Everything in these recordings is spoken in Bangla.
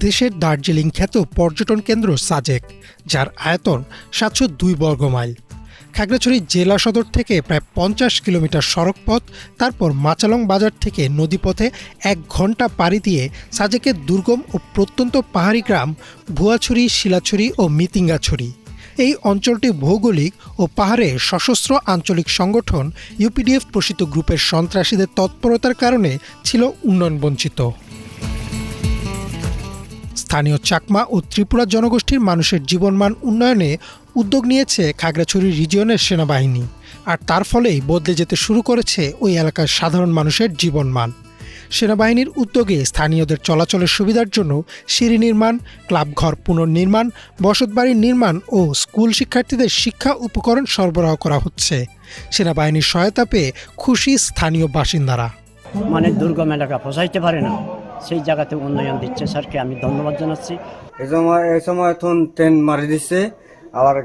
দেশের দার্জিলিং খ্যাত পর্যটন কেন্দ্র সাজেক, যার আয়তন ৭০২ বর্গমাইল। খাগড়াছড়ি জেলা সদর থেকে প্রায় ৫০ কিলোমিটার সড়কপথ, তারপর মাচালং বাজার থেকে নদীপথে ১ ঘন্টা পাড়ি দিয়ে সাজেকের দুর্গম ও প্রত্যন্ত পাহাড়ি গ্রাম ভুয়াছড়ি, শিলাছড়ি ও মিতিঙ্গাছড়ি। এই অঞ্চলটি ভৌগোলিক ও পাহাড়ে সশস্ত্র আঞ্চলিক সংগঠন ইউপিডিএফ প্রসিত গ্রুপের সন্ত্রাসীদের তৎপরতার কারণে ছিল উন্নয়ন বঞ্চিত। স্থানীয় চাকমা ও ত্রিপুরা জনগোষ্ঠীর মানুষের জীবনমান উন্নয়নে উদ্যোগ নিয়েছে খাগড়াছড়ি রিজিয়নের সেনাবাহিনী, আর তার ফলেই বদলে যেতে শুরু করেছে ওই এলাকার সাধারণ মানুষের জীবনমান। সেনাবাহিনীর উদ্যোগে স্থানীয়দের চলাচলের সুবিধার জন্য সিঁড়ি নির্মাণ, ক্লাবঘর পুনর্নির্মাণ, বসতবাড়ির নির্মাণ ও স্কুল শিক্ষার্থীদের শিক্ষা উপকরণ সরবরাহ করা হচ্ছে। সেনাবাহিনীর সহায়তা পেয়ে খুশি স্থানীয় বাসিন্দারা। মানে দুর্গম এলাকা পৌঁছাইতে পারে না, সেই জায়গাতে উন্নয়ন দিচ্ছে স্যারকে আমি ধন্যবাদ জানাচ্ছি। এই সময় এখন ট্রেন মারি দিচ্ছে, আবার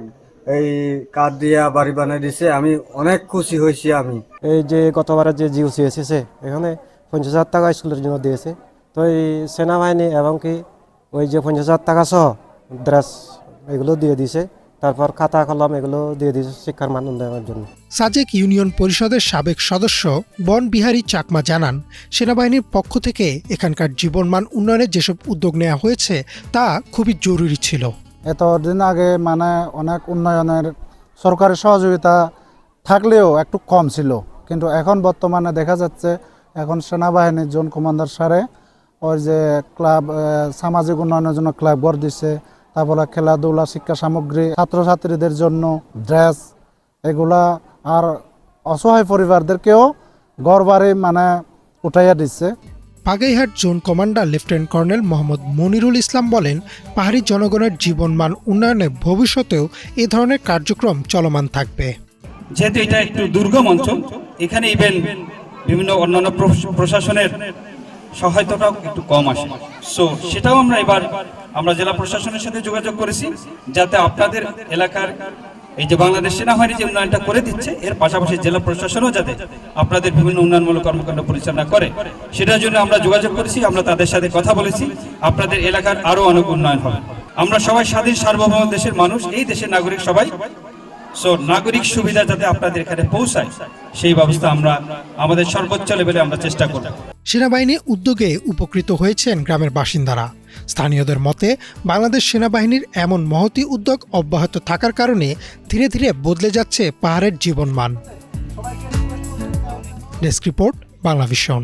এই কাঠ দিয়া বাড়ি বানিয়ে দিচ্ছে। আমি অনেক খুশি হয়েছি। আমি এই যে গতবারের যে জিওসি এসেছে এখানে ৫০,০০০ টাকা স্কুলের জন্য দিয়েছে, তো এই সেনাবাহিনী এবং কি ওই যে ৫০,০০০ টাকা সহ ড্রেস এগুলো দিয়ে দিয়েছে, তারপর খাতা কলম এগুলো দিয়ে দিয়েছে শিক্ষার মান উন্নয়নের জন্য। সাজেক ইউনিয়ন পরিষদের সাবেক সদস্য বনবিহারী চাকমা জানান, সেনাবাহিনীর পক্ষ থেকে এখানকার জীবনমান উন্নয়নের যেসব উদ্যোগ নেওয়া হয়েছে তা খুবই জরুরি ছিল। এতদিন আগে মানে অনেক উন্নয়নের সরকারের সহযোগিতা থাকলেও একটু কম ছিল, কিন্তু এখন বর্তমানে দেখা যাচ্ছে এখন সেনাবাহিনীর জোন কমান্ডার সারে ওই যে ক্লাব সামাজিক উন্নয়নের জন্য ক্লাব গড় দিচ্ছে, তারপরে খেলাধুলা, শিক্ষা সামগ্রী, ছাত্রছাত্রীদের জন্য ড্রেস, এগুলা আর অসহায় পরিবারদেরকেও ঘর বাড়ি মানে উঠাইয়া দিচ্ছে। Bagerhat zone commander lieutenant colonel Mohammad Monirul Islam বলেন, পাহাড়ি জনগণের জীবনমান উন্নয়নে ভবিষ্যতেও এ ধরনের কার্যক্রম চলমান থাকবে। যেহেতু এটা একটু দুর্গম অঞ্চল, এখানে ইভেন বিভিন্ন অন্যান্য প্রশাসনের সহায়তাটাও একটু কম আসে। সো সেটাও আমরা জেলা প্রশাসনের সাথে যোগাযোগ করেছি, যাতে আপনাদের এলাকার এই যে বাংলাদেশ সেনাবাহিনী যে উন্নয়নটা করে দিচ্ছে, এর পাশাপাশি জেলা প্রশাসনও যাতে আপনাদের বিভিন্ন উন্নয়নমূলক কর্মকাণ্ড পরিচালনা করে, সেটার জন্য আমরা যোগাযোগ করেছি। আমরা তাদের সাথে কথা বলেছি, আপনাদের এলাকার আরো অনেক উন্নয়ন হবে। আমরা সবাই স্বাধীন সার্বভৌম দেশের মানুষ, এই দেশের নাগরিক সবাই। সো নাগরিক সুবিধা যাতে আপনাদের এখানে পৌঁছায়, সেই ব্যবস্থা আমরা আমাদের সর্বোচ্চ লেভেলে আমরা চেষ্টা করব। সেনাবাহিনী উদ্যোগে উপকৃত হয়েছেন গ্রামের বাসিন্দারা। স্থানীয়দের মতে, বাংলাদেশ সেনাবাহিনীর এমন মহতী উদ্যোগ অব্যাহত থাকার কারণে ধীরে ধীরে বদলে যাচ্ছে পাহাড়ের জীবনমান। Desk report, Banglavision.